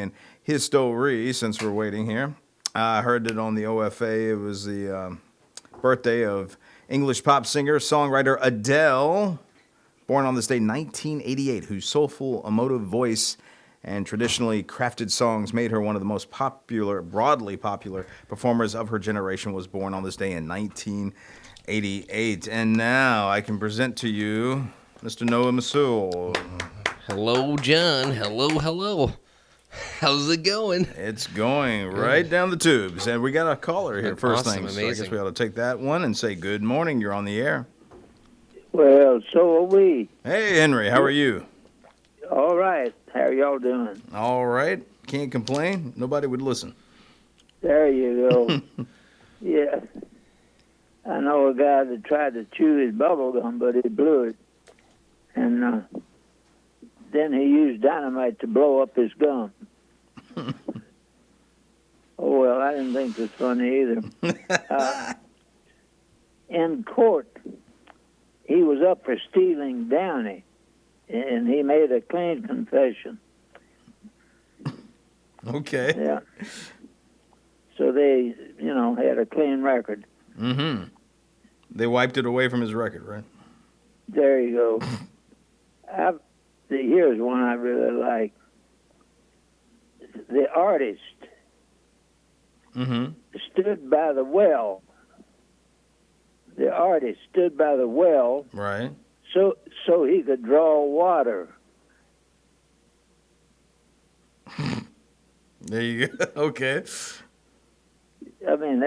and his story since we're waiting here. I heard that on the OFA it was the birthday of English pop singer, songwriter Adele, born on this day 1988, whose soulful, emotive voice and traditionally crafted songs made her one of the most popular, broadly popular performers of her generation, was born on this day in 1988. And now I can present to you Mr. Noah Masul. Hello, John. Hello. How's it going? It's going right down the tubes. And we got a caller here first Awesome, thing. So I amazing. guess we ought to take that one and say good morning. You're on the air. Well, so are we. Hey, Henry, how are you? All right. How are y'all doing? All right. Can't complain. Nobody would listen. There you go. Yeah. I know a guy that tried to chew his bubble gum, but he blew it. And then he used dynamite to blow up his gum. Oh, well, I didn't think it was funny either. In court, he was up for stealing Downy, and he made a clean confession. Okay. Yeah. So they, had a clean record. Mm-hmm. They wiped it away from his record, right? There you go. Here's one I really like. The artist stood by the well. The artist stood by the well, Right. so he could draw water. There you go. Okay. I mean,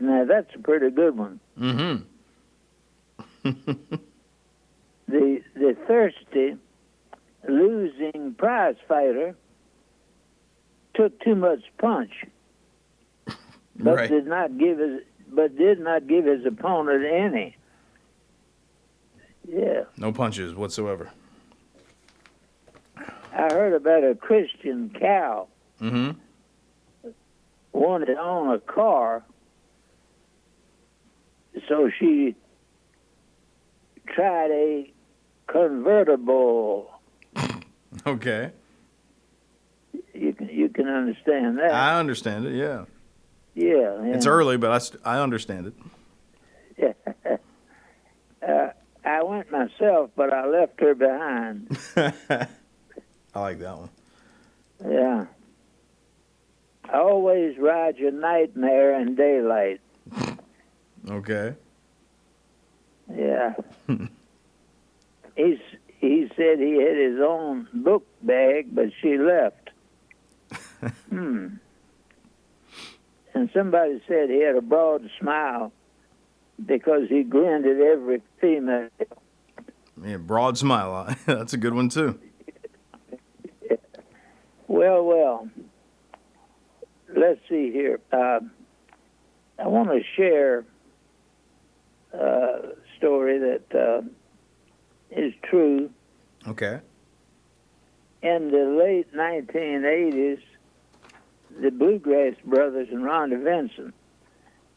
now that's a pretty good one. Mm-hmm. The thirsty, losing prize fighter took too much punch, but Right. did not give his opponent any. Yeah. No punches whatsoever. I heard about a Christian cow Mm-hmm. wanted to own a car, so she tried a convertible. Okay. You can understand that. I understand it, yeah. Yeah. It's early, but I understand it. I went myself, but I left her behind. I like that one. Yeah. Always ride your nightmare in daylight. Okay. Yeah. He said he had his own book bag, but she left. And somebody said he had a broad smile because he grinned at every female. Yeah, broad smile. That's a good one, too. Well. Let's see here. I want to share a story that is true. Okay. In the late 1980s, the Bluegrass Brothers and Rhonda Vincent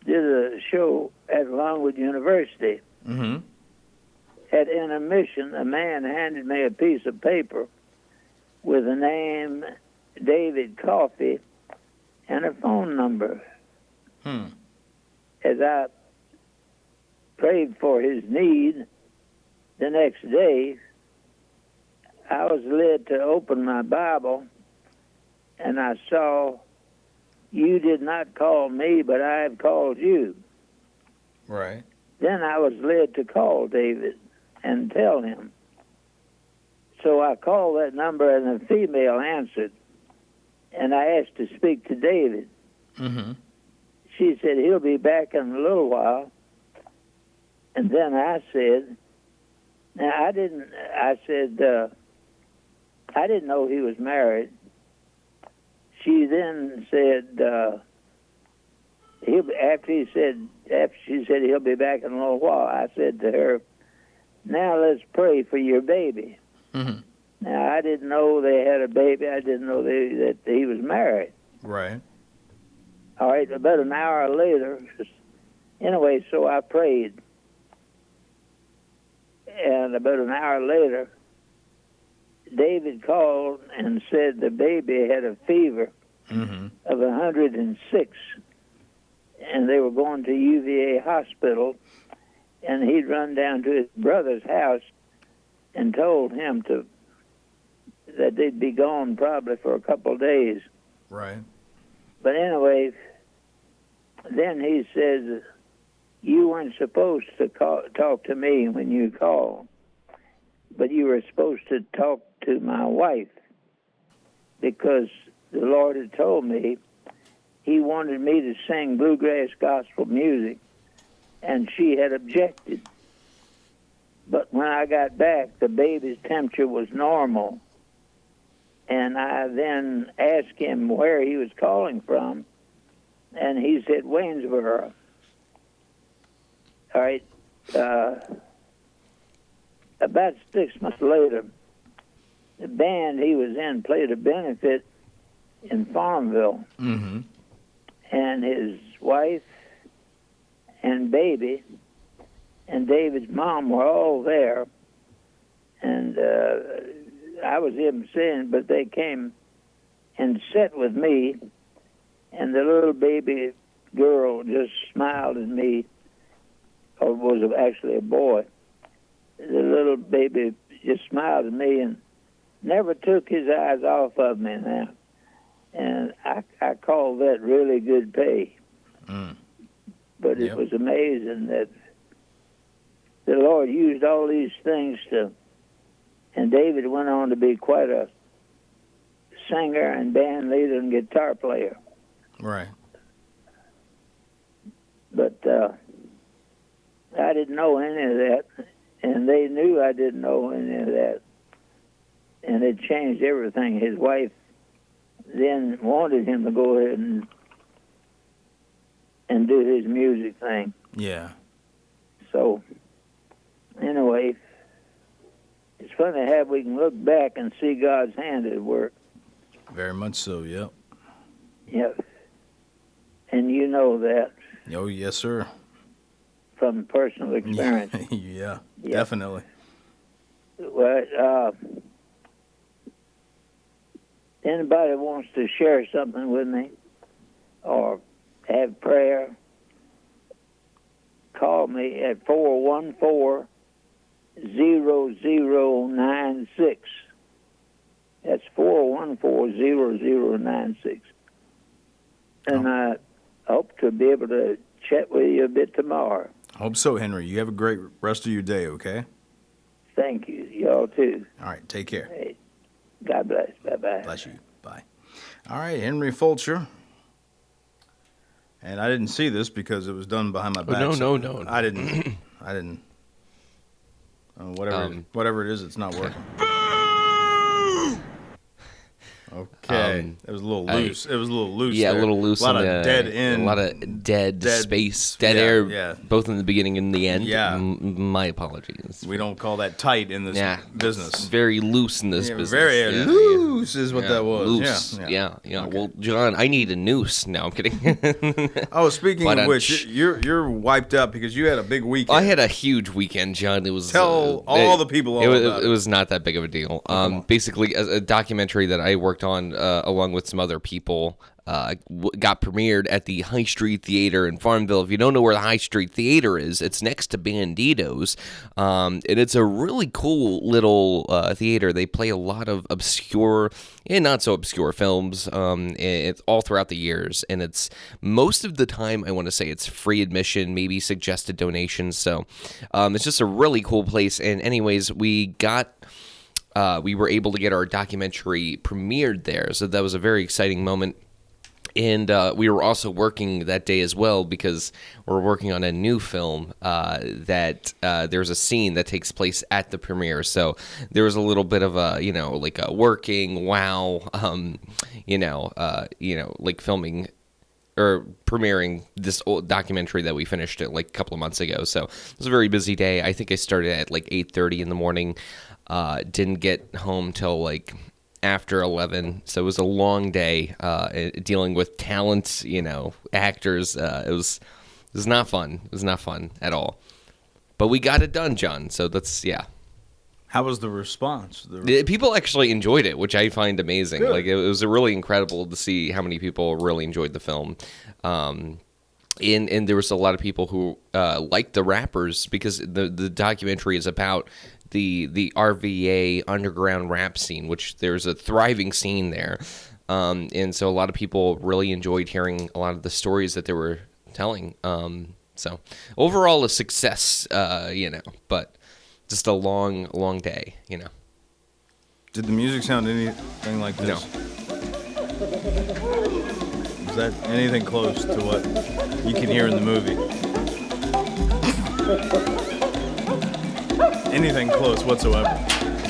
did a show at Longwood University. Mm-hmm. At intermission, a man handed me a piece of paper with the name David Coffey and a phone number. As I prayed for his need, the next day, I was led to open my Bible, and I saw, "You did not call me, but I have called you." Right. Then I was led to call David and tell him. So I called that number, and a female answered, and I asked to speak to David. Mm-hmm. She said, "He'll be back in a little while." And then I said, I didn't know he was married. She then said, after she said he'll be back in a little while, I said to her, "Now let's pray for your baby." Mm-hmm. Now, I didn't know they had a baby. I didn't know that he was married. Right. All right, about an hour later, anyway, so I prayed. And about an hour later, David called and said the baby had a fever of 106, and they were going to UVA hospital, and he'd run down to his brother's house and told him that they'd be gone probably for a couple of days. Right. But anyway, then he says, you weren't supposed to talk to me when you called, but you were supposed to talk to my wife, because the Lord had told me he wanted me to sing bluegrass gospel music, and she had objected. But when I got back, the baby's temperature was normal, and I then asked him where he was calling from, and he said Waynesboro. All right. About 6 months later, the band he was in played a benefit in Farmville, and his wife and baby and David's mom were all there, and I was emceeing, but they came and sat with me, and the little baby girl just smiled at me, or it was actually a boy. The little baby just smiled at me and never took his eyes off of me now. And I call that really good pay. But it was amazing that the Lord used all these things and David went on to be quite a singer and band leader and guitar player. Right. But I didn't know any of that, and they knew I didn't know any of that, and it changed everything. His wife then wanted him to go ahead and do his music thing. Yeah. So, anyway, it's funny how we can look back and see God's hand at work. Very much so, yep. Yep. And you know that. Oh, yes, sir. From personal experience. Yeah, definitely. Well, anybody wants to share something with me or have prayer, call me at 414-0096. That's 414-0096. And I hope to be able to chat with you a bit tomorrow. Hope so, Henry. You have a great rest of your day, okay? Thank you. Y'all too. All right, take care. Hey, God bless. Bye-bye. Bless you. Bye. All right, Henry Fulcher. And I didn't see this because it was done behind my back. No. I didn't. Whatever it is, it's not working. Okay, it was a little loose. It was a little loose. Yeah, there. a little loose. A lot on of dead end. A lot of dead space, dead yeah, air, yeah. both in the beginning and the end. Yeah. My apologies. We don't call that tight in this business. It's very loose in this business. Very loose is what that was. Loose. Yeah. Okay. Well, John, I need a noose. No, I'm kidding. Oh, speaking of which, you're wiped out because you had a big weekend. I had a huge weekend, John. It was Tell all the people about it. It was not that big of a deal. Basically, a documentary that I worked on along with some other people got premiered at the High Street Theater in Farmville. If you don't know where the High Street Theater is, it's next to Bandito's, and it's a really cool little theater. They play a lot of obscure and not so obscure films it's all throughout the years, and it's most of the time, I want to say it's free admission, maybe suggested donations, so it's just a really cool place. And anyways, we were able to get our documentary premiered there, so that was a very exciting moment. And we were also working that day as well because we're working on a new film that there's a scene that takes place at the premiere. So there was a little bit of a, like a working like filming or premiering this old documentary that we finished like a couple of months ago. So it was a very busy day. I think I started at like 8:30 in the morning. Didn't get home till like after 11, so it was a long day dealing with talent, actors. It was not fun. It was not fun at all. But we got it done, John. So that's How was the response? People actually enjoyed it, which I find amazing. Good. Like it was really incredible to see how many people really enjoyed the film. And there was a lot of people who liked the rappers because the documentary is about the RVA underground rap scene, which there's a thriving scene there. And so a lot of people really enjoyed hearing a lot of the stories that they were telling. So overall a success, but just a long day, Did the music sound anything like this? No. Is that anything close to what you can hear in the movie? Anything close whatsoever.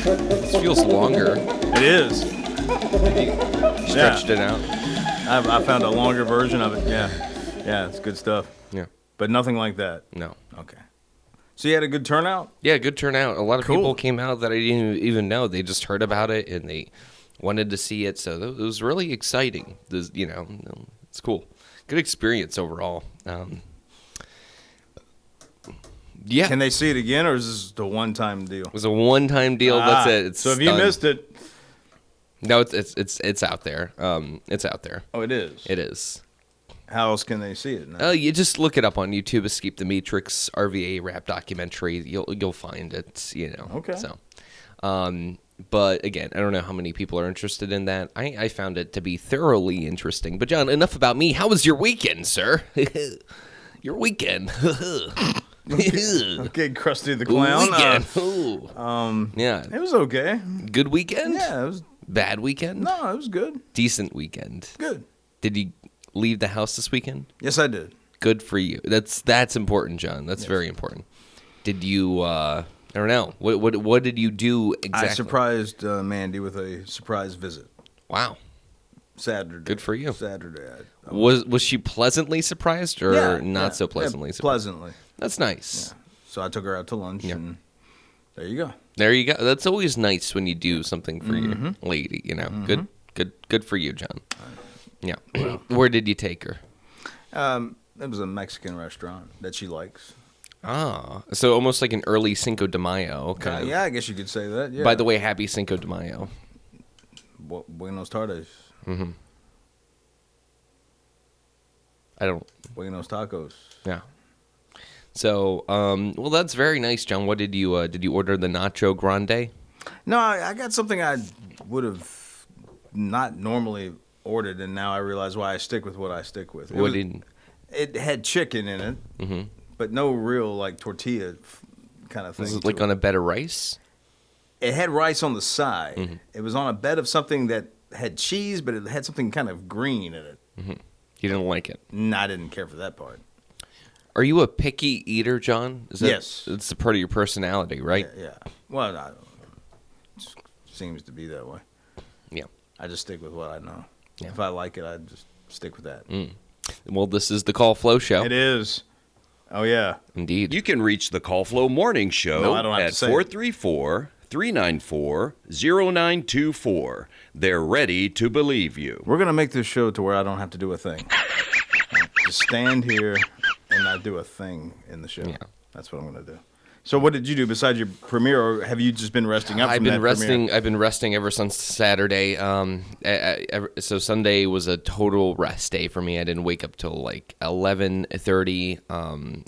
This feels longer. It is. Stretched it out. I found a longer version of it. Yeah, it's good stuff. Yeah. But nothing like that. No. Okay. So you had a good turnout? Yeah, good turnout. A lot of Cool. people came out that I didn't even know. They just heard about it and they wanted to see it. So it was really exciting. It's cool. Good experience overall. Yeah. Can they see it again, or is this a one-time deal? It was a one-time deal. That's it. It's so if you done. missed it, No, it's out there. It's out there. oh, it is. It is. How else can they see it now? You just look it up on YouTube. Escape the Matrix RVA rap documentary. You'll find it. Okay. So, but again, I don't know how many people are interested in that. I found it to be thoroughly interesting. But John, enough about me. How was your weekend, sir? Your weekend. Okay, Krusty the Clown. Weekend. Ooh. Yeah. It was okay. Good weekend. Yeah, it was. Bad weekend. No, it was good. Decent weekend. Good. Did you leave the house this weekend? Yes, I did. Good for you. That's important, John. That's very important. Did you? I don't know. What did you do exactly? I surprised Mandy with a surprise visit. Wow. Saturday. Good for you. Saturday. Was she pleasantly surprised or Yeah, not yeah, so pleasantly yeah, surprised? pleasantly. That's nice. Yeah. So I took her out to lunch, and there you go. There you go. That's always nice when you do something for your lady. Good for you, John. Yeah. Where did you take her? It was a Mexican restaurant that she likes. Ah, so almost like an early Cinco de Mayo kind of. Yeah, I guess you could say that. Yeah. By the way, happy Cinco de Mayo. Buenos tardes. Mm-hmm. I don't. Buenos tacos. Yeah. So, well, that's very nice, John. What did you order the Nacho Grande? No, I got something I would have not normally ordered, and now I realize why I stick with what I stick with. It had chicken in it, but no real like tortilla kind of thing. Was it like on a bed of rice? It had rice on the side. It was on a bed of something that had cheese, but it had something kind of green in it. You didn't like it? No, I didn't care for that part. Are you a picky eater, John? Yes. It's a part of your personality, right? Yeah. Well, I don't know. It seems to be that way. Yeah. I just stick with what I know. Yeah. If I like it, I just stick with that. Well, this is the Call Flo Show. It is. Oh, yeah. Indeed. You can reach the Call Flo Morning Show No, I don't have at to say it. 434-394-0924. They're ready to believe you. We're going to make this show to where I don't have to do a thing. Just stand here and not do a thing in the show. Yeah. That's what I'm going to do. So what did you do besides your premiere, or have you just been resting up from that premiere? I've been resting ever since Saturday. So Sunday was a total rest day for me. I didn't wake up till like 11:30,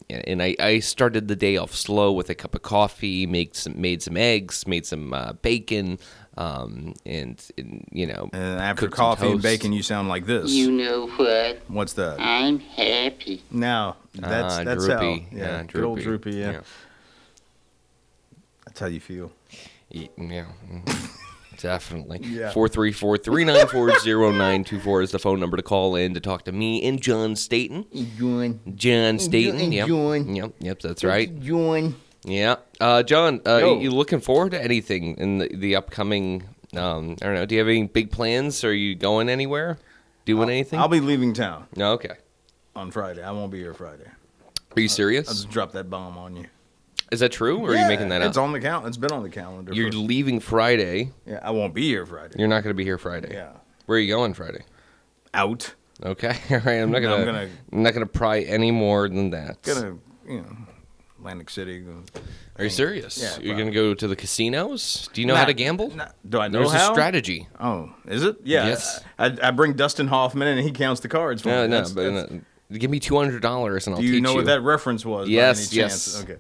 and I started the day off slow with a cup of coffee, made some eggs, made some bacon, and you know. And after cooked some coffee and toast. bacon, you sound like this. You know what? What's that? I'm happy. Now, that's droopy. how. Yeah, good old droopy, yeah. That's how you feel. Yeah, definitely. Yeah. 434-394-0924 is the phone number to call in to talk to me and John Staten. John Staten. Yep, that's right. Yeah. John, you looking forward to anything in the upcoming, I don't know, do you have any big plans? Are you going anywhere? Doing anything? I'll be leaving town No, okay. on Friday. I won't be here Friday. Are you serious? I'll just drop that bomb on you. Is that true, or are you making that It's up? on the count. It's been on the calendar. You're leaving Friday. Yeah, I won't be here Friday. You're not going to be here Friday. Yeah. Where are you going Friday? Out. Okay. All right. I'm not No, gonna pry any more than that. Atlantic City. Are you serious? Yeah, You're probably. going to go to the casinos? Do you know how to gamble? Do I know There's how? a strategy. Oh, is it? Yeah. Yes. I bring Dustin Hoffman in and he counts the cards for me. No, That's- but give me $200 and I'll do you teach know you. what that reference was? by Yes, any chance? yes. Okay.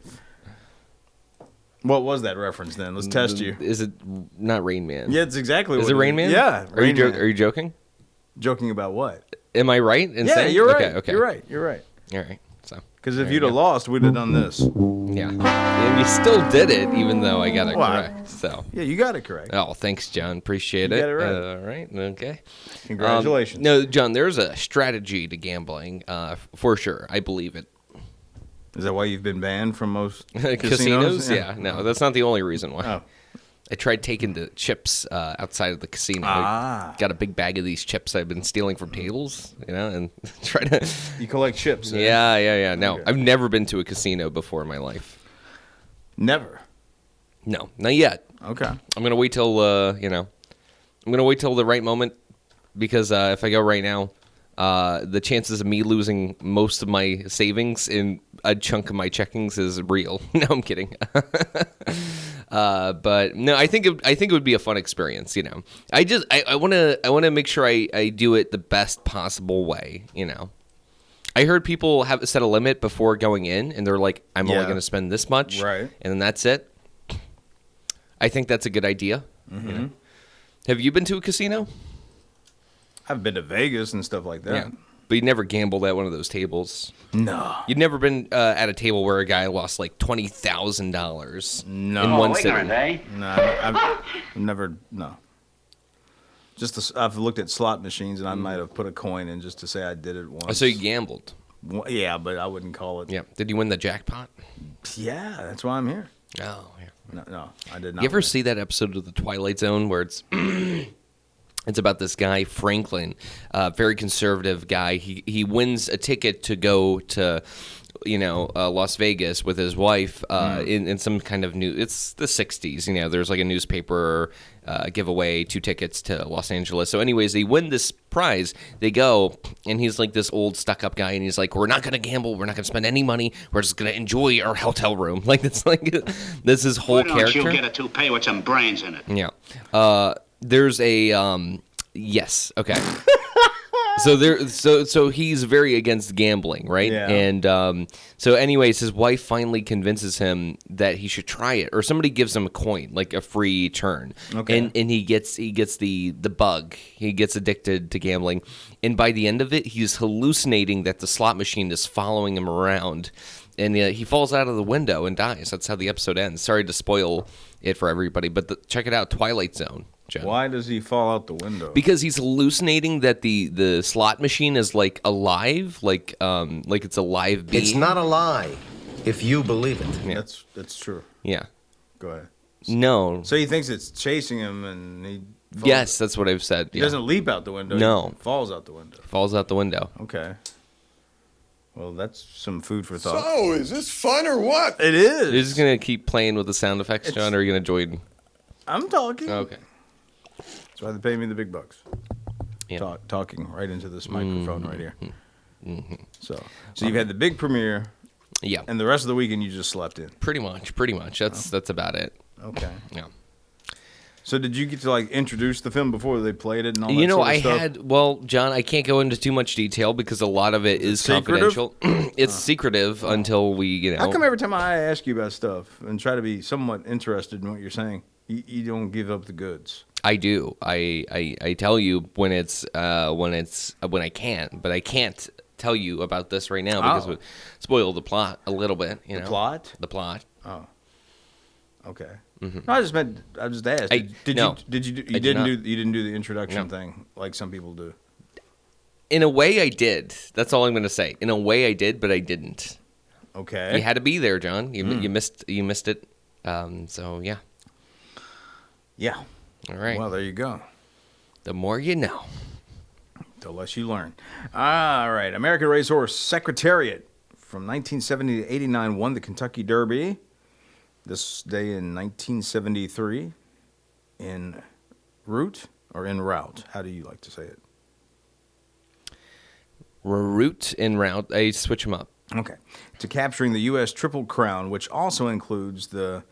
What was that reference then? Let's test you. Is it not Rain Man? Yeah, it's exactly what Is it Rain Man? Yeah. Are you, Rain Man. are you joking? Joking about what? Am I right in Yeah, saying? you're right. Okay, okay. You're right. You're right. All right. So, Because if There you'd you have go. lost, we'd have done this. yeah. And you still did it, even though I got it Well, correct. So, Yeah, you got it correct. oh, thanks, John. Appreciate You it. got it right. All right. Okay. Congratulations. No, John, there's a strategy to gambling, for sure. I believe it. Is that why you've been banned from most Casinos? Yeah. No, that's not the only reason why. Oh. I tried taking the chips outside of the casino. Ah. Got a big bag of these chips I've been stealing from tables, and try to. You collect chips. eh? Yeah. No, Okay. I've never been to a casino before in my life. Never. No, not yet. Okay. I'm gonna wait till I'm gonna wait till the right moment because if I go right now, the chances of me losing most of my savings in a chunk of my checkings is real. No, I'm kidding. But no, I think it would be a fun experience. I want to make sure I do it the best possible way. I heard people have set a limit before going in, and they're like, "I'm only Yeah. going to spend this much, Right. and then that's it." I think that's a good idea. Mm-hmm. Have you been to a casino? I've been to Vegas and stuff like that. Yeah, but you never gambled at one of those tables. No. You'd never been at a table where a guy lost like $20,000 No. in one sitting. No, I've never. No. I've looked at slot machines and I might have put a coin in just to say I did it once. Oh, so you gambled? Yeah, but I wouldn't call it. Yeah. Did you win the jackpot? Yeah, that's why I'm here. Oh, yeah. No, I did not. You ever win. see that episode of The Twilight Zone where it's it's about this guy Franklin, very conservative guy. He wins a ticket to go to Las Vegas with his wife in some kind of new. It's the 60s. There's like a newspaper giveaway, 2 tickets to Los Angeles. So anyways, they win this prize. They go, and he's like this old stuck-up guy, and he's like, "We're not going to gamble. We're not going to spend any money. We're just going to enjoy our hotel room." Like it's like this is whole Why don't character. you get a toupee with some brains in it? Yeah. There's a yes. Okay. So he's very against gambling, right? Yeah. And so anyways, his wife finally convinces him that he should try it, or somebody gives him a coin, like a free turn. Okay. And he gets the bug. He gets addicted to gambling, and by the end of it, he's hallucinating that the slot machine is following him around, and he falls out of the window and dies. That's how the episode ends. Sorry to spoil it for everybody, but check it out, Twilight Zone. John. Why does he fall out the window? Because he's hallucinating that the slot machine is like alive, like it's a live being. It's not a lie if you believe it. Yeah. That's true. Yeah. Go ahead. No. So he thinks it's chasing him, and he. Falls. Yes, that's what I've said. He Yeah. doesn't leap out the window. No. He falls out the window. Falls out the window. Okay. Well, that's some food for thought. So, is this fun or what? It is. You're just gonna keep playing with the sound effects, John, or are you gonna join? I'm talking. Okay. That's why they pay me the big bucks. Yeah. Talking right into this microphone right here. So you've had the big premiere, Yeah. and the rest of the weekend you just slept in. Pretty much. That's about it. Okay. Yeah. So did you get to introduce the film before they played it and all that sort of I stuff? well, John, I can't go into too much detail because a lot of it is secretive? confidential. It's secretive until we, How come every time I ask you about stuff and try to be somewhat interested in what you're saying, you don't give up the goods? I do. I tell you when I can, but I can't tell you about this right now because Oh. it would spoil the plot a little bit. The plot? The plot. Oh. Okay. No, I just asked. I- Did no, you I did not. you didn't do the introduction No. thing like some people do? In a way, I did. That's all I'm going to say. In a way, I did, but I didn't. Okay. You had to be there, John. You missed it. So yeah. Yeah. All right. Well, there you go. The more you know. The less you learn. All right. American Racehorse Secretariat from 1970 to 89 won the Kentucky Derby. This day in 1973 en route. How do you like to say it? Route and route. I switch them up. Okay. To capturing the U.S. Triple Crown, which also includes the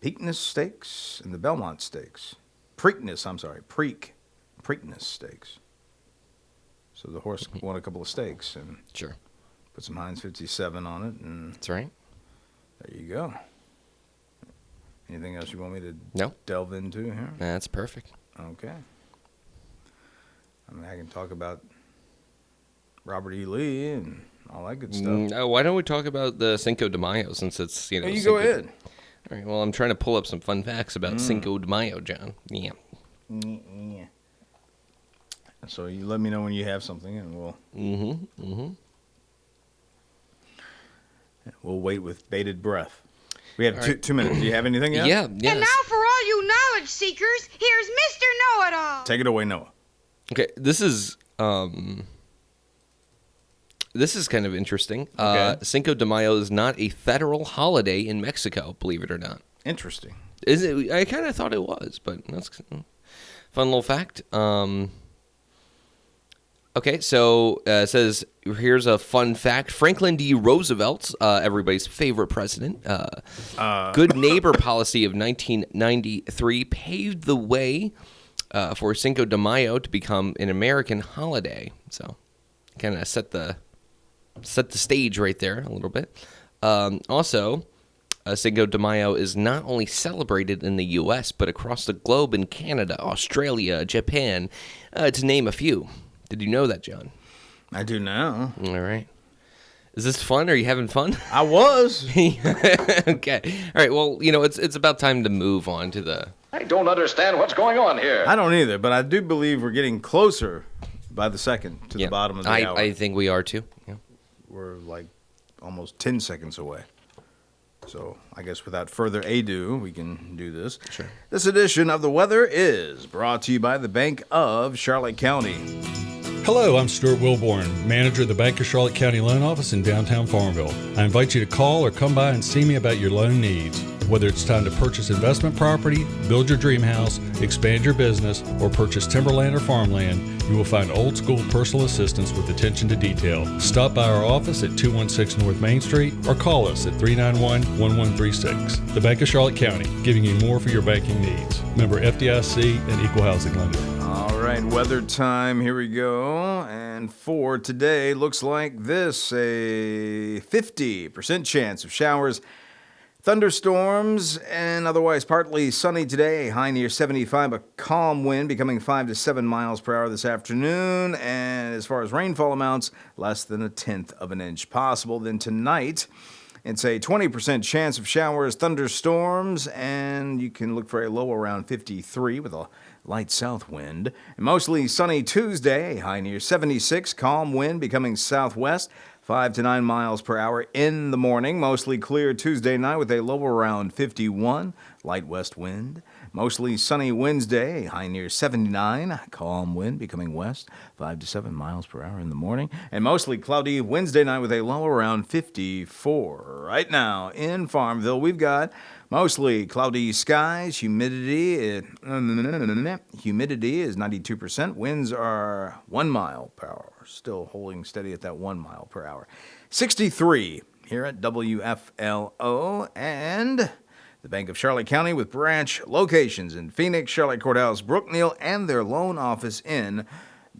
Preakness Stakes and the Belmont Stakes. Preakness Stakes. So the horse won a couple of stakes and Sure. put some Heinz 57 on it, and That's right. there you go. Anything else you want me to No. delve into here? That's perfect. Okay. I mean, I can talk about Robert E. Lee and all that good stuff. Why don't we talk about the Cinco de Mayo since it's, You Cinco go ahead. All right, well, I'm trying to pull up some fun facts about Cinco de Mayo, John. Yeah. Yeah. So you let me know when you have something, and we'll wait with bated breath. We have 2 minutes. Do you have anything else? Yeah, And now for all you knowledge seekers, here's Mr. Know-It-All. Take it away, Noah. Okay, this is kind of interesting. Okay. Cinco de Mayo is not a federal holiday in Mexico, believe it or not. Interesting. Is it? I kind of thought it was, but that's a fun little fact. Okay, so it says, here's a fun fact. Franklin D. Roosevelt, everybody's favorite president, good neighbor policy of 1993 paved the way for Cinco de Mayo to become an American holiday. So kind of set the stage right there a little bit. Also, Cinco de Mayo is not only celebrated in the U.S., but across the globe in Canada, Australia, Japan, to name a few. Did you know that, John? I do now. All right. Is this fun? Are you having fun? I was. Okay. All right. Well, it's about time to move on to the... I don't understand what's going on here. I don't either, but I do believe we're getting closer by the second to the bottom of the hour. I think we are, too. Yeah. We're like almost 10 seconds away. So I guess without further ado, we can do this. Sure. This edition of The Weather is brought to you by the Bank of Charlotte County. Hello, I'm Stuart Wilborn, manager of the Bank of Charlotte County Loan Office in downtown Farmville. I invite you to call or come by and see me about your loan needs. Whether it's time to purchase investment property, build your dream house, expand your business, or purchase timberland or farmland, you will find old school personal assistance with attention to detail. Stop by our office at 216 North Main Street or call us at 391-1136. The Bank of Charlotte County, giving you more for your banking needs. Member FDIC and Equal Housing Lender. All right, weather time. Here we go. And for today, looks like this: a 50% chance of showers, thunderstorms, and otherwise partly sunny today. High near 75, a calm wind becoming 5 to 7 miles per hour this afternoon. And as far as rainfall amounts, less than 1/10 of an inch possible. Then tonight, it's a 20% chance of showers, thunderstorms, and you can look for a low around 53 with a light south wind. And mostly sunny Tuesday, high near 76, calm wind becoming southwest, 5 to 9 miles per hour in the morning. Mostly clear Tuesday night with a low around 51, light west wind. Mostly sunny Wednesday, high near 79, calm wind becoming west, 5 to 7 miles per hour in the morning. And mostly cloudy Wednesday night with a low around 54. Right now in Farmville, we've got mostly cloudy skies, humidity is 92%, winds are 1 mile per hour, still holding steady at that 1 mile per hour. 63 here at WFLO, and the Bank of Charlotte County with branch locations in Phoenix, Charlotte Courthouse, Brookneal, and their loan office in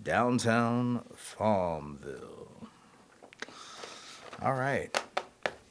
downtown Farmville. All right.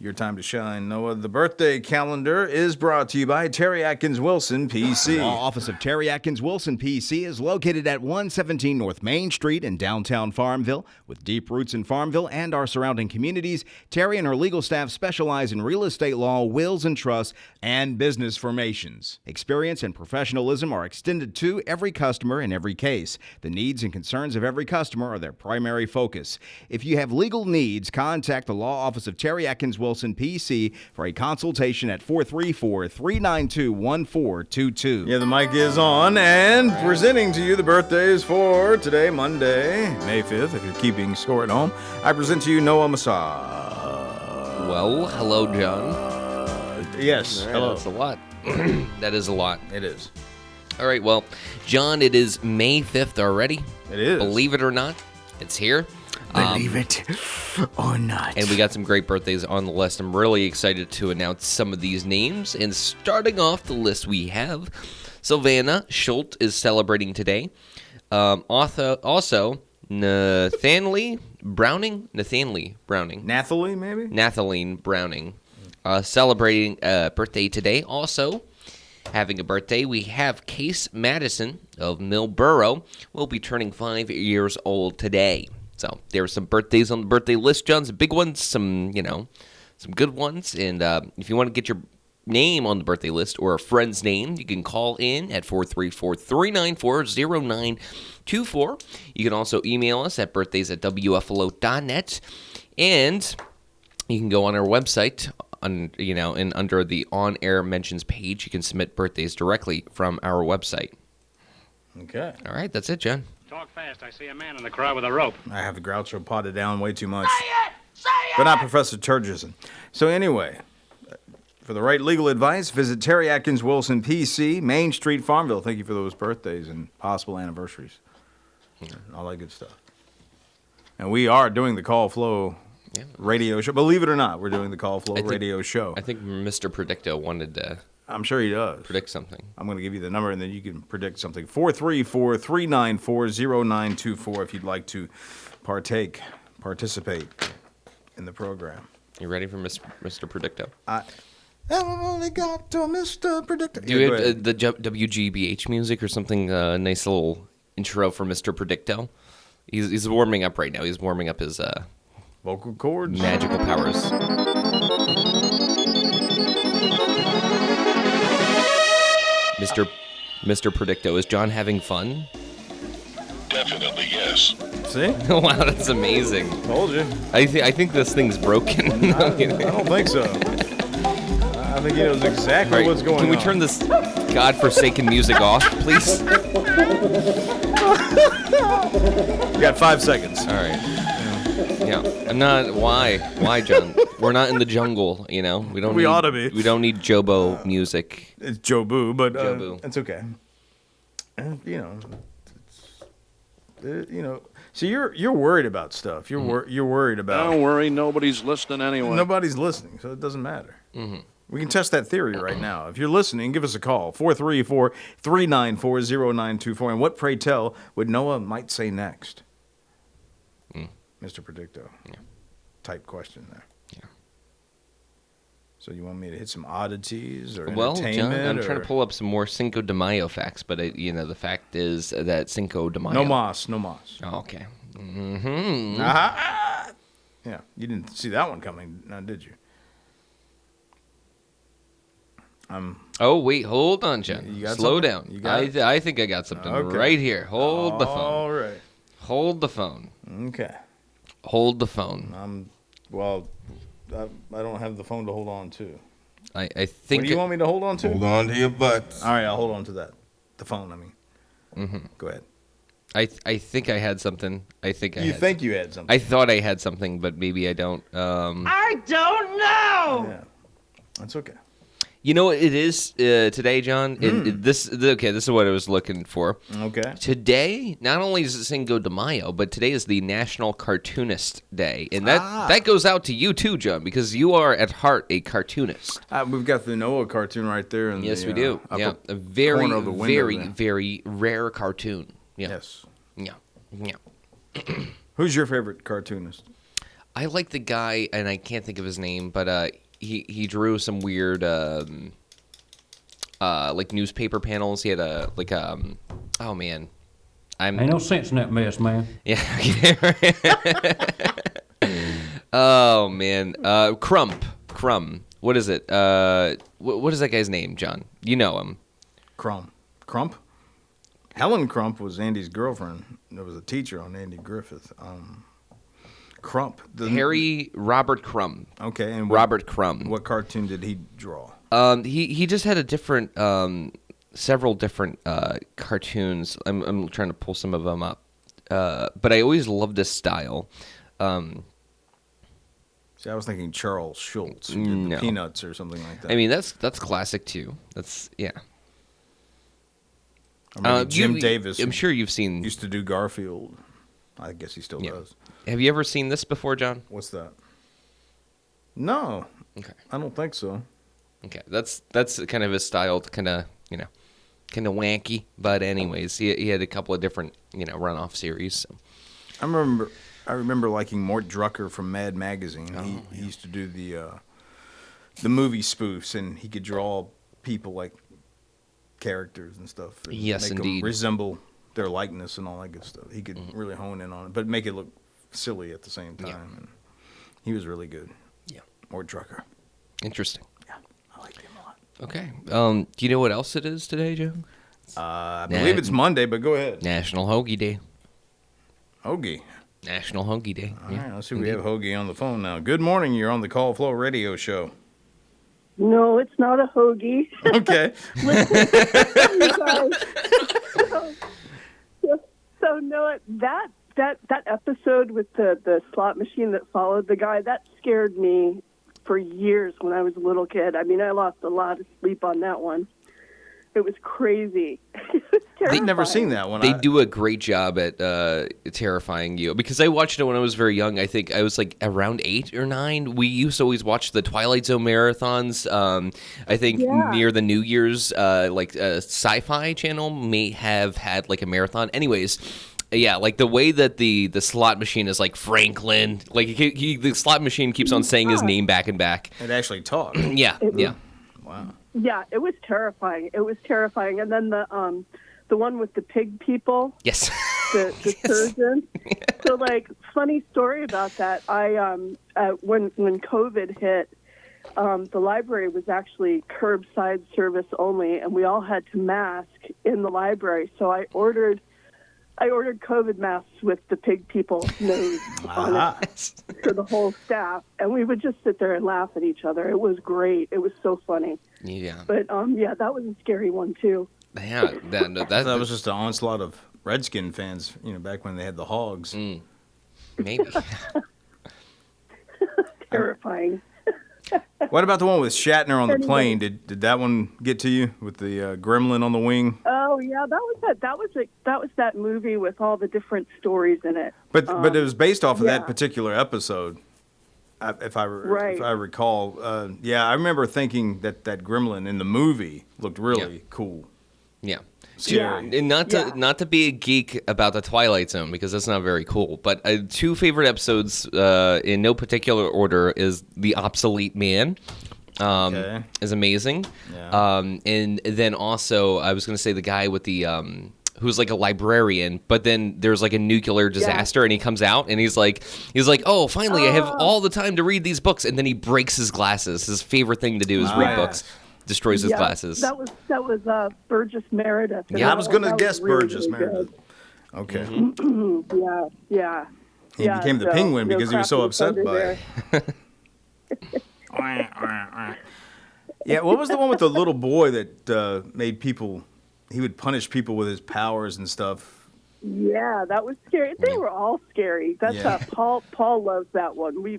Your time to shine, Noah. The birthday calendar is brought to you by Terry Atkins Wilson, PC. The law office of Terry Atkins Wilson, PC, is located at 117 North Main Street in downtown Farmville. With deep roots in Farmville and our surrounding communities, Terry and her legal staff specialize in real estate law, wills and trusts, and business formations. Experience and professionalism are extended to every customer in every case. The needs and concerns of every customer are their primary focus. If you have legal needs, contact the law office of Terry Atkins Wilson, PC, for a consultation at 434-392-1422. Yeah, the mic is on, and presenting to you the birthdays for today, Monday, May 5th, if you're keeping score at home. I present to you Noah Massah. Well, hello, John. Yes, Right, hello. that's a lot. That is a lot. It is. All right, well, John, it is May 5th already. It is. Believe it or not, it's here. Believe it or not. And we got some great birthdays on the list. I'm really excited to announce some of these names. And starting off the list, we have Savannah Schultz is celebrating today. Also, Nathalie Browning. Nathalie, maybe? Nathaline Browning. Celebrating a birthday today. Also, having a birthday, we have Case Madison of Millboro. Will be turning 5 years old today. So there are some birthdays on the birthday list, John. Some big ones, some good ones. And if you want to get your name on the birthday list or a friend's name, you can call in at 434-394-0924. You can also email us at birthdays@wflo.net. And you can go on our website, and under the on-air mentions page, you can submit birthdays directly from our website. Okay. All right, that's it, John. Talk fast. I see a man in the crowd with a rope. I have the Groucho potted down way too much. Say it! But not Professor Turgison. So anyway, for the right legal advice, visit Terry Atkins Wilson, PC, Main Street, Farmville. Thank you for those birthdays and possible anniversaries. And all that good stuff. And we are doing the Call Flo radio show. Believe it or not, we're doing the Call Flo radio show. I think Mr. Predicto wanted to... I'm sure he does. Predict something. I'm going to give you the number, and then you can predict something. 434-394-0924 if you'd like to participate in the program. You ready for Mr. Predicto? I've only got to Mr. Predicto. Do you have the WGBH music or something? A nice little intro for Mr. Predicto. He's warming up right now. He's warming up his vocal cords, magical powers. Mr. Predicto, is John having fun? Definitely, yes. See? Wow, that's amazing. Told you. I think this thing's broken. I don't think so. I think he knows exactly what's going on. Can we turn this godforsaken music off, please? You got 5 seconds. All right. Yeah. I'm not. Why, John? We're not in the jungle, We don't. We ought to be. We don't need Jobo music. It's Jobu, but Jobu. It's okay. So you're worried about stuff. You're worried about. Don't worry, nobody's listening anyway. Nobody's listening, so it doesn't matter. Mm-hmm. We can test that theory right now. If you're listening, give us a call, 434-394-0924. And what, pray tell, would Noah might say next? Mr. Predicto. Yeah. Type question there. Yeah. So you want me to hit some oddities or Well, entertainment? John, I'm trying to pull up some more Cinco de Mayo facts, but the fact is that Cinco de Mayo. No mas. Oh, okay. Mm-hmm. Uh-huh. Yeah, you didn't see that one coming, now did you? Oh, wait, hold on, John. Slow down. You got it? I think I got something right here. Hold the phone. All right. Hold the phone. Okay. Hold the phone. Well, I don't have the phone to hold on to. I think. What do you want me to hold on to? Hold on to your butts. All right, I'll hold on to that. The phone, I mean. Mm-hmm. Go ahead. I think I had something. You think you had something? I thought I had something, but maybe I don't. I don't know. Yeah, that's okay. You know what it is today, John? This is what I was looking for. Okay. Today, not only is it Cinco de Mayo, but today is the National Cartoonist Day. And that goes out to you too, John, because you are at heart a cartoonist. We've got the Noah cartoon right there. Yes, we do. Yeah, a very, very rare cartoon. Yeah. Yes. Yeah. Who's your favorite cartoonist? I like the guy, and I can't think of his name, but he drew some weird like newspaper panels. He had oh man, ain't no sense in that mess, man. Yeah. Oh man, Crump. What is it? What is that guy's name, John? You know him. Crump. Helen Crump was Andy's girlfriend. There was a teacher on Andy Griffith. Crump. Harry Robert Crumb. Okay, and Robert Crumb. What cartoon did he draw? He just had several different cartoons. I'm trying to pull some of them up, but I always loved this style. See, I was thinking Charles Schultz, who did the Peanuts or something like that. I mean, that's classic too. That's yeah. Jim Davis. I'm sure you've seen. Used to do Garfield. I guess he still does. Have you ever seen this before, John? What's that? No. Okay. I don't think so. Okay, that's kind of his style, kind of wanky. But anyways, he had a couple of different runoff series. So. I remember liking Mort Drucker from Mad Magazine. He used to do the movie spoofs, and he could draw people like characters and stuff. And yes, make indeed. them resemble their likeness and all that good stuff. He could really hone in on it, but make it look silly at the same time. Yeah. And he was really good. Yeah, Mort Drucker. Interesting. Yeah, I liked him a lot. Okay. Do you know what else it is today, Joe? I believe it's Monday, but go ahead. National Hoagie Day. Hoagie. National Hoagie Day. All right, let's see. We have Hoagie on the phone now. Good morning. You're on the Call Flo Radio Show. No, it's not a hoagie. Okay. So no, that episode with the slot machine that followed the guy, that scared me for years when I was a little kid. I mean, I lost a lot of sleep on that one. It was crazy. It was terrifying. I've never seen that one. They do a great job at terrifying you. Because I watched it when I was very young. I think I was like around 8 or 9. We used to always watch the Twilight Zone marathons. I think near the New Year's, Sci-Fi Channel may have had like a marathon. Anyways, yeah, like the way that the slot machine is like Franklin. Like the slot machine keeps on saying his name back and back. It actually talked. Yeah. Wow. Yeah, it was terrifying. It was terrifying. And then the one with the pig people. Yes. The surgeon. So, like, funny story about that. I when COVID hit, the library was actually curbside service only, and we all had to mask in the library. So I ordered COVID masks with the pig people nose on it for the whole staff, and we would just sit there and laugh at each other. It was great. It was so funny. Yeah. But that was a scary one too. Yeah, that was just an onslaught of Redskin fans, back when they had the Hogs. Maybe. Terrifying. What about the one with Shatner on the plane? Did that one get to you with the gremlin on the wing? Oh yeah, that was that movie with all the different stories in it. But it was based off of that particular episode, if I recall. I remember thinking that gremlin in the movie looked really cool. Yeah. Scary. And not to be a geek about the Twilight Zone, because that's not very cool, but 2 favorite episodes in no particular order is The Obsolete Man. Is amazing. Yeah. And then also, I was going to say the guy with the who's like a librarian, but then there's like a nuclear disaster, and he comes out and he's like, oh, finally, I have all the time to read these books, and then he breaks his glasses. His favorite thing to do is read books. Destroys his glasses. That was Burgess Meredith. Yeah, I was going to guess really, Burgess Meredith. Okay. Yeah. He became the penguin because he was so upset by it. Yeah, what was the one with the little boy that made people? He would punish people with his powers and stuff. Yeah, that was scary. They were all scary. That's Paul loves that one. We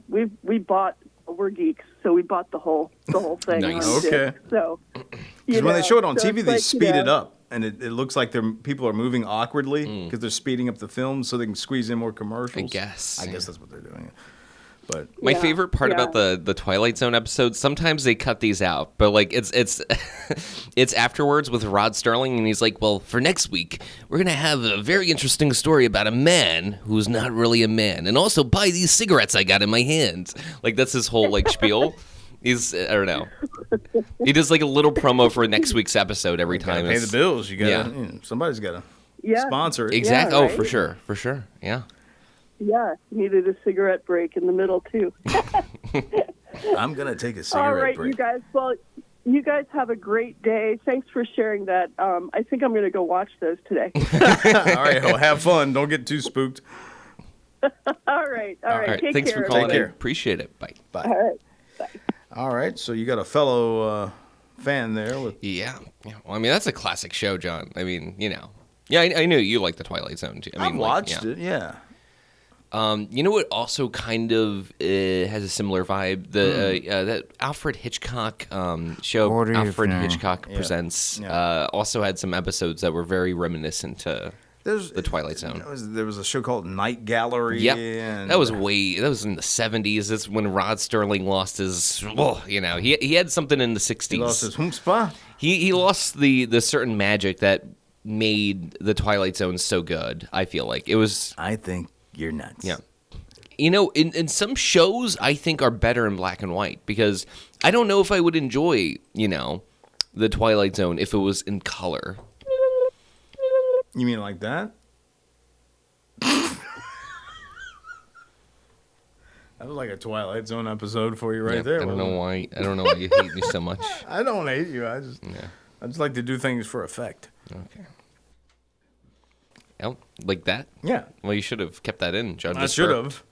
bought. We're geeks, so we bought the whole thing. Nice. Okay. So, because when they show it on TV, they speed it up, and it looks like people are moving awkwardly because they're speeding up the film so they can squeeze in more commercials. I guess that's what they're doing. But my favorite part about the Twilight Zone episodes, sometimes they cut these out, but like it's afterwards with Rod Sterling, and he's like, well, for next week, we're going to have a very interesting story about a man who's not really a man, and also buy these cigarettes I got in my hand. Like, that's his whole like spiel. He's, I don't know. He does like a little promo for next week's episode every time. Pay the bills. You gotta, somebody's got to sponsor it. Exactly. Yeah, right? Oh, for sure. Yeah. Yeah, needed a cigarette break in the middle, too. I'm going to take a cigarette break. All right, break. you guys. Well, you guys have a great day. Thanks for sharing that. I think I'm going to go watch those today. All right, well, have fun. Don't get too spooked. All right. Take Thanks care. for calling in. Appreciate it. Bye. All right. Bye. All right, so you got a fellow fan there. Yeah. Well, I mean, that's a classic show, John. I mean, Yeah, I knew you liked the Twilight Zone, too. I mean, watched it, yeah. You know what also kind of has a similar vibe? That Alfred Hitchcock show, Alfred Hitchcock Presents, also had some episodes that were very reminiscent to The Twilight Zone. There was a show called Night Gallery. Yep. And that was in the 70s. That's when Rod Sterling lost his, he had something in the 60s. He lost his chutzpah? He lost the certain magic that made the Twilight Zone so good, I feel like. It was... I think you're nuts. Yeah. In some shows, I think are better in black and white because I don't know if I would enjoy, the Twilight Zone if it was in color. You mean like that? That was like a Twilight Zone episode for you there. I don't know why you hate me so much. I don't hate you. I just like to do things for effect. Okay. Oh, like that? Yeah. Well, you should have kept that in, John. I should have.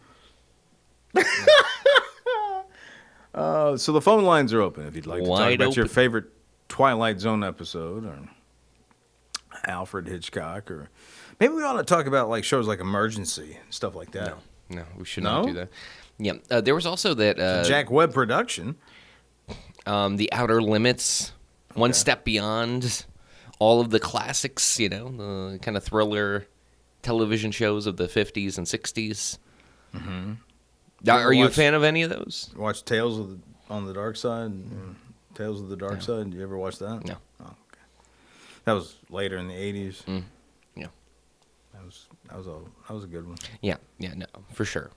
So the phone lines are open if you'd like to talk about your favorite Twilight Zone episode or Alfred Hitchcock, or maybe we ought to talk about like shows like Emergency and stuff like that. No, we should not do that. Yeah, there was also that Jack Webb production. The Outer Limits, One Step Beyond, all of the classics, the kind of thriller television shows of the 50s and 60s. Mm-hmm. Are you a fan of any of those? Watch Tales on the Dark Side? Tales of the Dark Side? Did you ever watch that? No. Oh, okay. That was later in the 80s. Yeah. That was a good one. Yeah, no, for sure.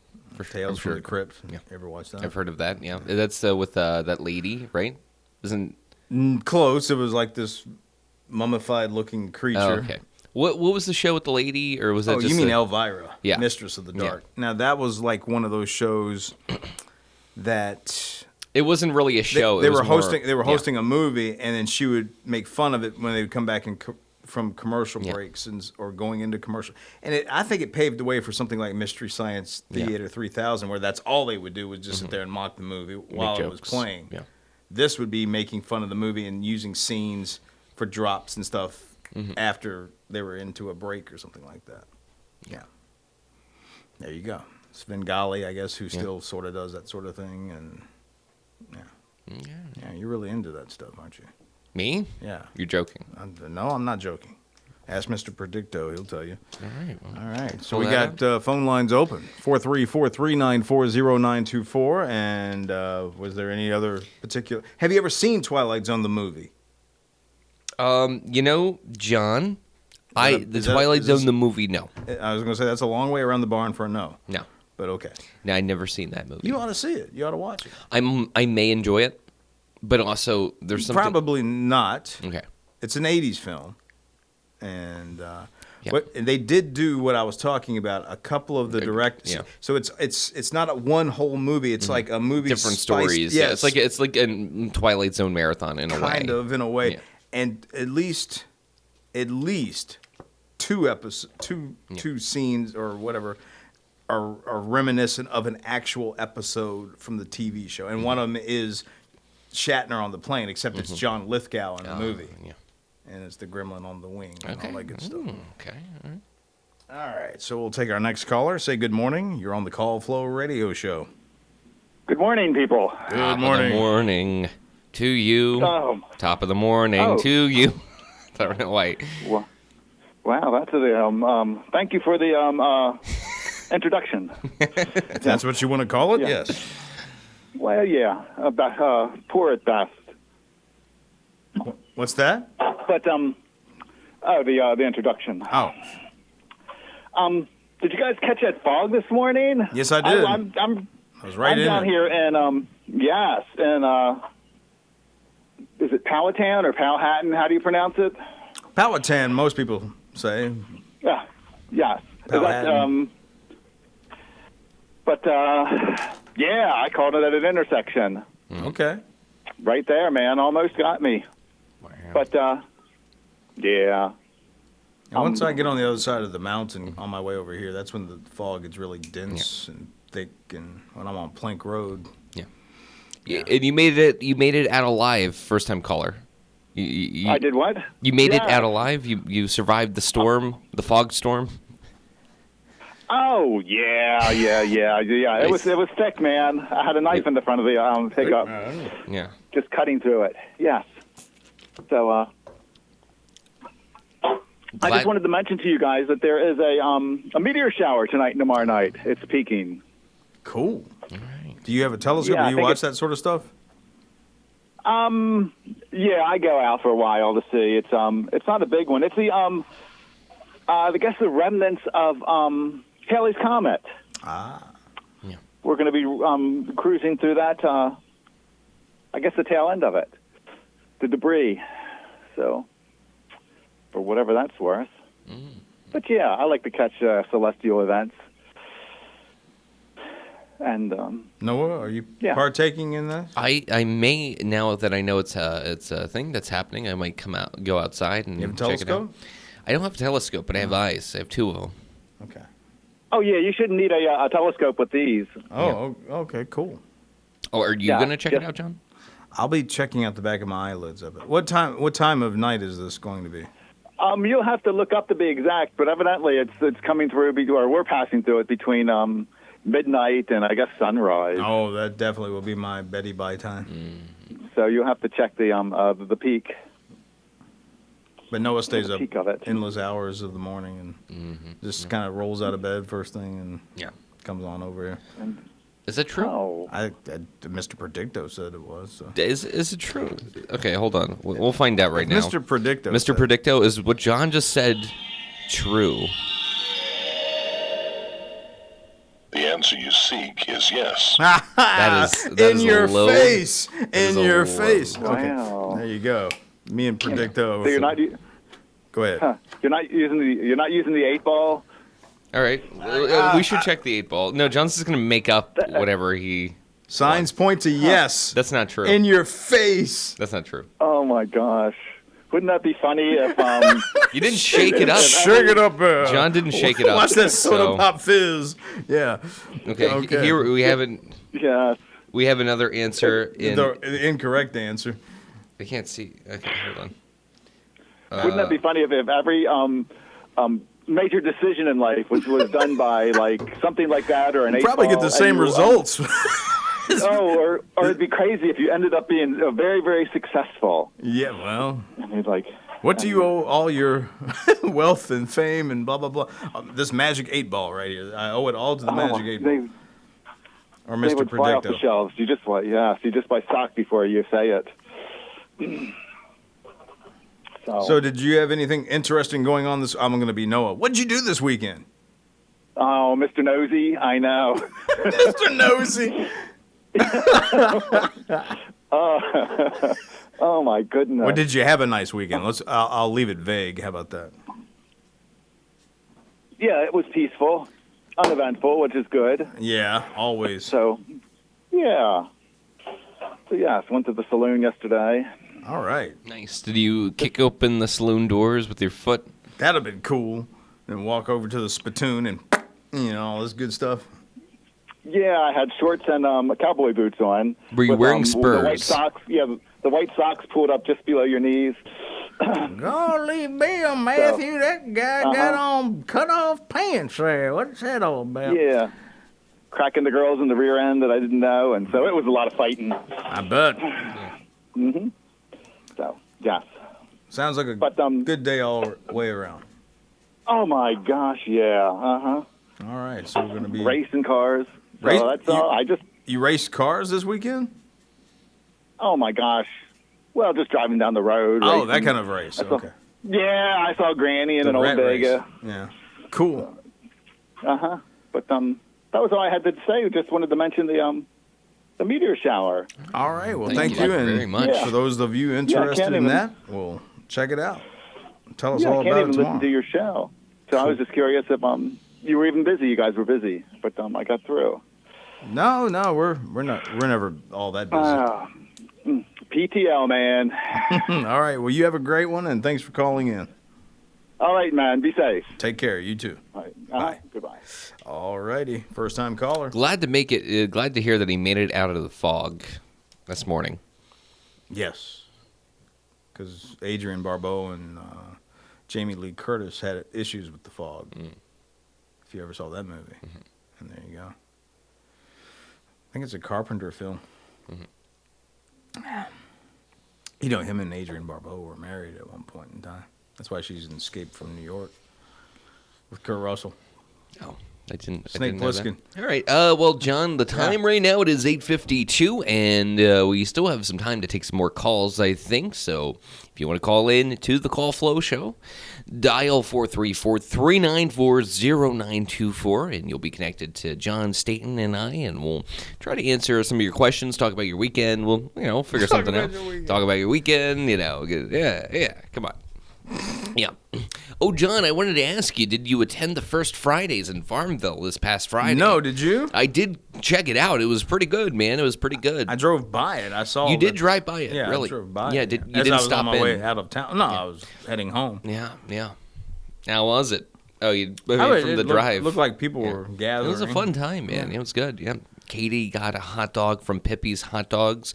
Tales from the Crypt. Yeah. Ever watch that? I've heard of that, yeah. That's with that lady, right? Isn't... Close. It was like this mummified-looking creature. Oh, okay. What was the show with the lady, or was that just... you mean Elvira, yeah. Mistress of the Dark. Yeah. Now, that was like one of those shows that... It wasn't really a show. They were hosting a movie, and then she would make fun of it when they would come back from commercial breaks or going into commercial. And I think it paved the way for something like Mystery Science Theater 3000, where that's all they would do was just sit there and mock the movie while it was playing. Yeah. This would be making fun of the movie and using scenes for drops and stuff after they were into a break or something like that. Yeah. There you go. Svengali, I guess, who still sort of does that sort of thing. And yeah, you're really into that stuff, aren't you? Me? Yeah. You're joking. No, I'm not joking. Ask Mr. Predicto. He'll tell you. All right. Well, all right. So we got phone lines open. 434-394-0924. And was there any other particular... Have you ever seen Twilight Zone, the movie? John, the Twilight Zone, the movie, no. I was going to say, that's a long way around the barn for a no. No. But okay. No, I've never seen that movie. You ought to see it. You ought to watch it. I may enjoy it, but also there's something... Probably not. Okay. It's an 80s film. And they did do what I was talking about, a couple of the directors. Yeah. So it's not one whole movie. It's like a movie different stories. Yes. Yeah, it's like a Twilight Zone marathon in a way. Kind of, in a way. Yeah. And at least two scenes or whatever are reminiscent of an actual episode from the TV show. And one of them is Shatner on the plane, except it's John Lithgow in the movie. Yeah. And it's the gremlin on the wing and all that good stuff. Okay. All right. So we'll take our next caller. Say good morning. You're on the Call Flo Radio Show. Good morning, people. Good morning. Good morning to you. Top of the morning to you. I don't know why. Wow, that's thank you for the introduction. That's what you want to call it? Yeah. Yes. Well, yeah. Poor at best. What's that? But the introduction. Oh. Did you guys catch that fog this morning? Yes, I did. I was right in down here, and yes, and is it Powhatan or Powhatan? How do you pronounce it? Powhatan, most people say. Yeah. Yes. Powhatan. Yeah, I called it at an intersection. Okay. Right there, man. Almost got me. Wow. But, yeah. And once I get on the other side of the mountain on my way over here, that's when the fog gets really dense and thick, and when I'm on Plank Road. Yeah. And you made it out alive, first time caller. I did what? You made it out alive? You survived the storm, the fog storm? Oh, yeah. Nice. It was thick, man. I had a knife in the front of the pickup. Yeah. Just cutting through it. Yes. So, I just wanted to mention to you guys that there is a meteor shower tonight and tomorrow night. It's peaking. Cool. All right. Do you have a telescope? Yeah, Do you watch that sort of stuff? Yeah, I go out for a while to see. It's not a big one. It's the I guess the remnants of Halley's Comet. Ah. Yeah. We're going to be cruising through that. I guess the tail end of it, the debris. So, for whatever that's worth. But yeah, I like to catch celestial events. And Noah, are you partaking in this? I may, now that I know it's a thing that's happening, I might go outside and you have a check it out. telescope? I don't have a telescope, but I have eyes. I have two of them. Okay. Oh yeah, you shouldn't need a telescope with these. Oh, okay, cool. Oh, are you gonna check it out, John? I'll be checking out the back of my eyelids of it. What time of night is this going to be? You'll have to look up to be exact, but evidently it's coming through, or we're passing through it between midnight and I guess sunrise. Oh, that definitely will be my Betty by time. So you'll have to check the peak. But Noah stays up peak of it. endless hours of the morning and just kind of rolls out of bed first thing and comes on over here. Is that true? Oh. Mr. Predicto said it was. So. Is it true? Okay, hold on. We'll find out right now. Mr. Predicto. Mr. Predicto, is what John just said true? The answer you seek is yes. that is in your face. In your face. Wow. Okay. There you go. Me and Predicto. So you're not. Go ahead. Huh. You're not using the 8-ball. All right, we should check the 8-ball. No, John's just gonna make up whatever he. Signs point to yes. That's not true. In your face. That's not true. Oh my gosh. Wouldn't that be funny if you didn't shake it up? Shake it up. John didn't shake it up. Watch that soda pop fizz. Yeah. Okay. Here we haven't. Yeah. We have another answer. The incorrect answer. I can't see. Okay, hold on. Wouldn't that be funny if every major decision in life was done by like something like that or an 8-ball? Probably get the same results. or it'd be crazy if you ended up being very, very successful. Yeah, well. And it's like, what do you owe all your wealth and fame and blah, blah, blah? This magic 8-ball right here. I owe it all to the magic 8-ball. Or Mr. They would fly off the Predicto. shelves. You just buy stock before you say it. So did you have anything interesting going on this? I'm going to be Noah. What'd you do this weekend? Oh, Mr. Nosy, I know. Mr. Nosy. Oh my goodness. Well, did you have a nice weekend? I'll leave it vague. How about that? Yeah, it was peaceful, uneventful, which is good. Yeah, always. So, yeah. So yes, went to the saloon yesterday. All right. Nice. Did you kick open the saloon doors with your foot? That'd have been cool. And walk over to the spittoon and, all this good stuff. Yeah, I had shorts and cowboy boots on. Were you wearing Spurs? The white socks. Yeah, the white socks pulled up just below your knees. Golly, Bill Matthew, that guy got on cut-off pants there. What's that all about? Yeah. Cracking the girls in the rear end that I didn't know, and so it was a lot of fighting. I bet. Mm-hmm. So, yes. Sounds like a good day all the way around. Oh, my gosh, yeah. Uh-huh. All right, so we're going to be... Racing cars. So that's all. You raced cars this weekend? Oh, my gosh. Well, just driving down the road. Oh, racing. that kind of race. Okay. Yeah, I saw Granny in an old rat Vega. Race. Yeah. Cool. Uh-huh. But that was all I had to say. Just wanted to mention the meteor shower. All right. Well, thank you very much. For those of you interested in that, well, check it out. Tell us all I can't about even it tomorrow. listen to your show. So I was just curious if you were even busy. You guys were busy, but I got through. No, we're not. We're never all that busy. PTL, man. All right. Well, you have a great one, and thanks for calling in. All right, man. Be safe. Take care. You too. All right. Bye. Goodbye. All righty. First time caller. Glad to hear that he made it out of the fog this morning. Yes. Because Adrienne Barbeau and Jamie Lee Curtis had issues with the fog. If you ever saw that movie. And there you go. I think it's a Carpenter film. Him and Adrienne Barbeau were married at one point in time. That's why she's in Escape from New York with Kurt Russell. Oh, I didn't Snake know that. Plissken. All right. Well, John, the time right now, it is 8:52, and we still have some time to take some more calls, I think. So if you want to call in to the Call Flo Show, dial 434-394-0924, and you'll be connected to John Staten and I, and we'll try to answer some of your questions, talk about your weekend. We'll, figure something out. Talk about your weekend, Yeah, come on. Yeah. Oh, John, I wanted to ask you, did you attend the First Fridays in Farmville this past Friday? No, did you? I did check it out. It was pretty good, man. It was pretty good. I drove by it. I saw You did drive by it, Yeah, really? I drove by Yeah, it. you As didn't I was stop on my in? way out of town. No, I was heading home. Yeah. How was it? Oh, from It the drive. looked like people were gathering. It was a fun time, man. It was good, yeah. Katie got a hot dog from Pippi's Hot Dogs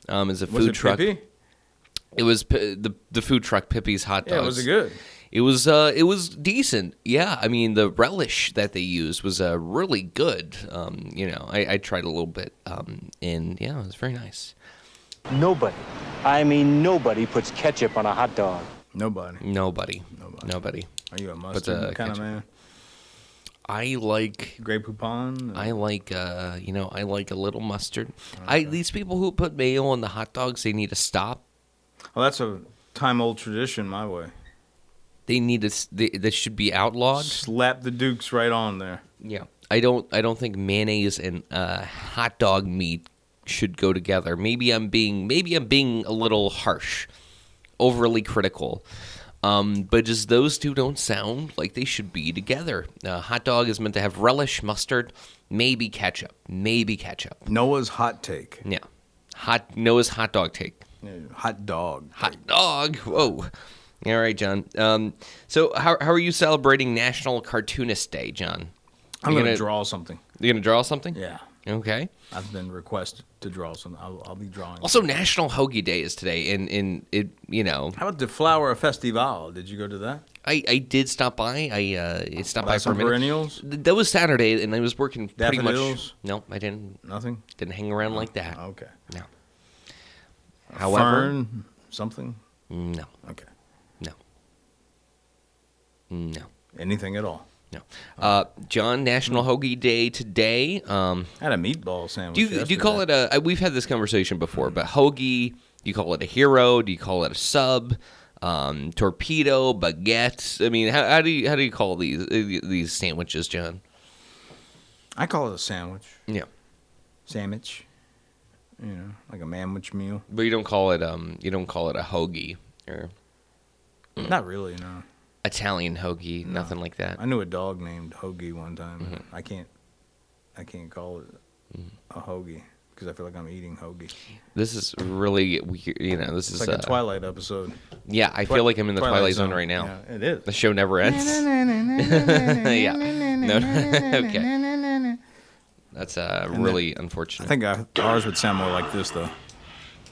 as a food truck. Pippi? It was the food truck, Pippi's Hot Dogs. Yeah, was it good? It was decent. Yeah, I mean the relish that they used was really good. I tried a little bit, and yeah, it was very nice. Nobody puts ketchup on a hot dog. Nobody. Are you a mustard kind of man? I like Grey Poupon. I like I like a little mustard. Okay. These people who put mayo on the hot dogs, they need to stop. Well, that's a time-old tradition my way. They need to. That should be outlawed. Slap the Dukes right on there. Yeah, I don't think mayonnaise and hot dog meat should go together. Maybe I'm being a little harsh, overly critical. But just those two don't sound like they should be together. Hot dog is meant to have relish, mustard, maybe ketchup. Noah's hot take. Yeah, Noah's hot dog take. Yeah, hot dog. Whoa. All right, John. So how are you celebrating National Cartoonist Day, John? I'm going to draw something. You're going to draw something? Yeah. Okay. I've been requested to draw something. I'll be drawing. Also, National Hoagie Day is today, and it. How about the Flower Festival? Did you go to that? I did stop by. I stopped by for a minute. Perennials? That was Saturday, and I was working pretty Daffodils? much. No, I didn't. Nothing? Didn't hang around like that. Okay. No. However, fern, something? No. Okay. No. Anything at all? No. John, National Hoagie Day today. I had a meatball sandwich. Do you call it a? We've had this conversation before, but hoagie. Do you call it a hero? Do you call it a sub? Torpedo, baguette. I mean, how do you call these sandwiches, John? I call it a sandwich. Yeah. Sandwich. Like a manwich meal. But you don't call it a hoagie or. Not really, no. Italian hoagie, nothing like that. I knew a dog named Hoagie one time. Mm-hmm. I can't call it a hoagie because I feel like I'm eating hoagie. This is really weird. This is like a Twilight episode. Yeah, I feel like I'm in the Twilight Zone right now. Yeah, it is. The show never ends. Yeah. No. Okay. That's really unfortunate. I think ours would sound more like this though.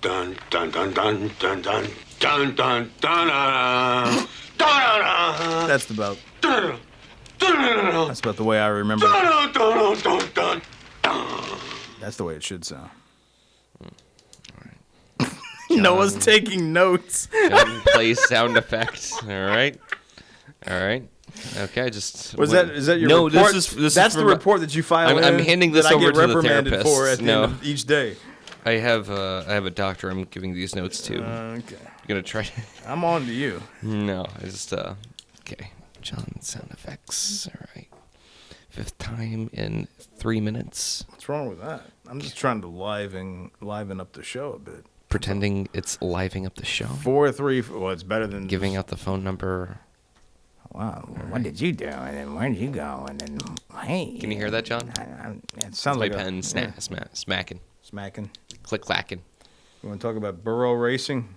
Dun dun dun dun dun dun dun dun dun dun. That's about the way I remember it. That's the way it should sound. All right. Noah's taking notes. John plays sound effects. All right. Okay, is that your report? That's the report that you file. I'm handing this over to the therapist. For at the end of each day. I have a doctor I'm giving these notes to. Okay. I'm gonna try. I'm on to you. No, I just okay. John sound effects. All right. 5th time in 3 minutes. What's wrong with that? I'm just trying to liven up the show a bit. Pretending it's livening up the show. 434. Well, it's better than giving out the phone number. Wow, what did you do? And then where did you go? And then hey. Can you hear that, John? It sounds like my pen smacking. Smacking. Click clacking. You want to talk about burro racing?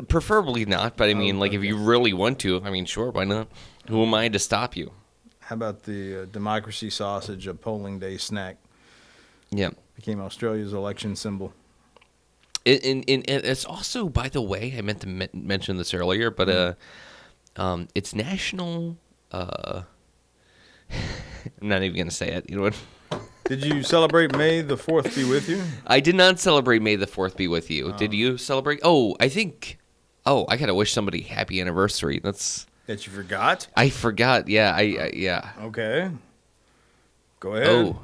Preferably not, but I mean, if you really want to, I mean, sure, why not? Who am I to stop you? How about the democracy sausage, a polling day snack? Yeah. Became Australia's election symbol. And it's also, by the way, I meant to mention this earlier, but it's national. I'm not even going to say it. You know what? Did you celebrate May the 4th be with you? I did not celebrate May the 4th be with you. Did you celebrate? Oh, I think Oh, I gotta wish somebody happy anniversary. That you forgot? I forgot. Yeah, yeah. Okay. Go ahead.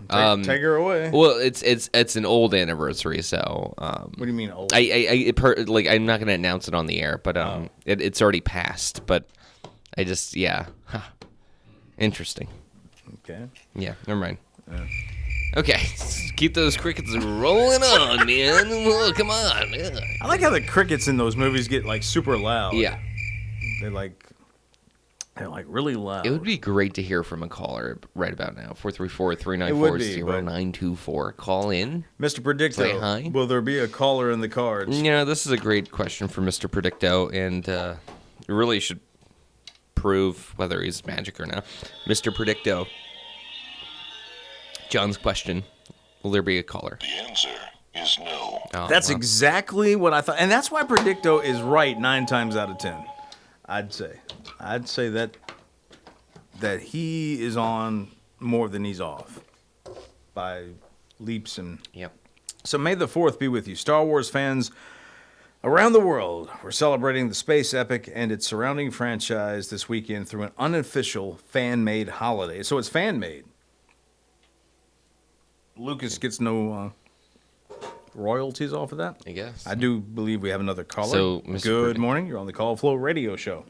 Take her away. Well, it's an old anniversary, so. What do you mean old? I'm not gonna announce it on the air, but it's already passed. But I just interesting. Okay. Yeah. Never mind. Okay, keep those crickets rolling on, man. Oh, come on. Yeah. I like how the crickets in those movies get like super loud. Yeah. They're like really loud. It would be great to hear from a caller right about now. 434-394-0924. Call in. Mr. Predicto, say hi. Will there be a caller in the cards? Yeah, this is a great question for Mr. Predicto, and you really should prove whether he's magic or not. Mr. Predicto. John's question, will there be a caller? The answer is no. Oh, That's exactly what I thought. And that's why Predicto is right 9 times out of 10. I'd say that he is on more than he's off by leaps and... Yep. So may the 4th be with you. Star Wars fans around the world, we're celebrating the space epic and its surrounding franchise this weekend through an unofficial fan-made holiday. So it's fan-made. Lucas gets no royalties off of that? I guess. I do believe we have another caller. So, Mr. Good morning. You're on the Call Flo Radio Show.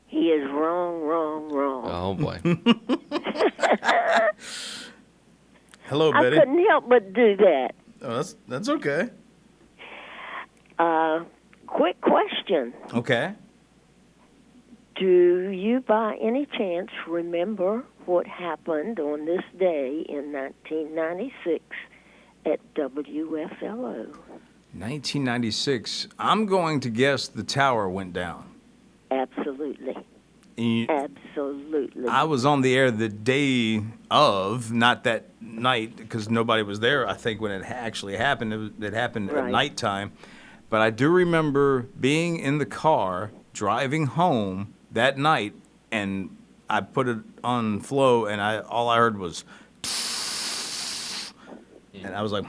He is wrong. Oh, boy. Hello, Betty. I couldn't help but do that. Oh, that's okay. Quick question. Okay. Do you by any chance remember what happened on this day in 1996 at WFLO? 1996. I'm going to guess the tower went down. Absolutely. Absolutely. I was on the air the day of, not that night, because nobody was there, I think, when it actually happened. It happened at nighttime. But I do remember being in the car, driving home that night, and I put it on Flo, and all I heard was... And I was like,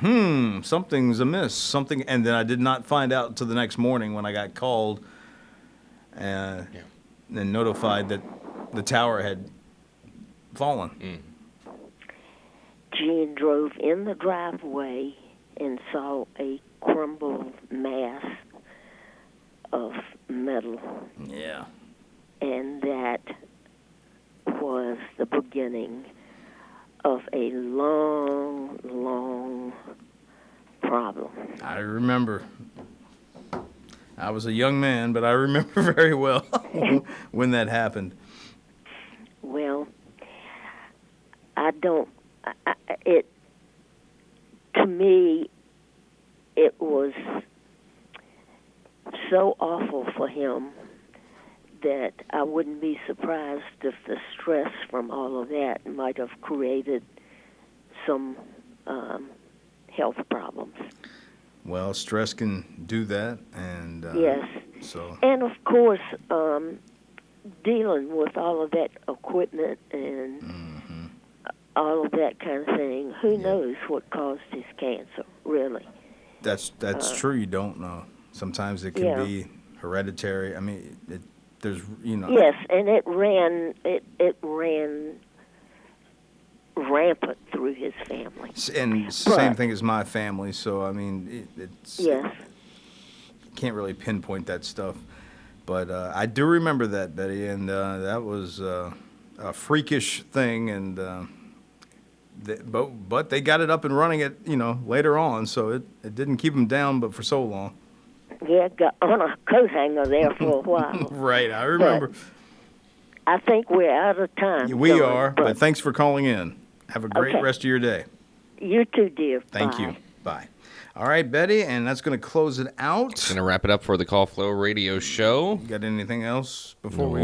something's amiss. And then I did not find out until the next morning when I got called and notified that the tower had fallen. Gene drove in the driveway and saw a crumbled mass of metal. Yeah. And that was the beginning of a long, long problem. I remember. I was a young man, but I remember very well when that happened. Well, to me, it was so awful for him that I wouldn't be surprised if the stress from all of that might have created some health problems. Well, stress can do that, and yes. So. And of course, dealing with all of that equipment and all of that kind of thing. Who knows what caused his cancer? Really. That's true. You don't know. Sometimes it can be hereditary. I mean, there's Yes, and it ran rampant through his family. And same thing as my family. So I mean, it's can't really pinpoint that stuff. But I do remember that, Betty, and that was a freakish thing. And but they got it up and running later on, so it didn't keep them down, but for so long. Yeah, got on a coat hanger there for a while. Right, I remember. But I think we're out of time. We are, but thanks for calling in. Have a great rest of your day. You too, dear. Thank you. Bye. All right, Betty, and that's going to close it out. Going to wrap it up for the Call Flo Radio Show. You got anything else before we...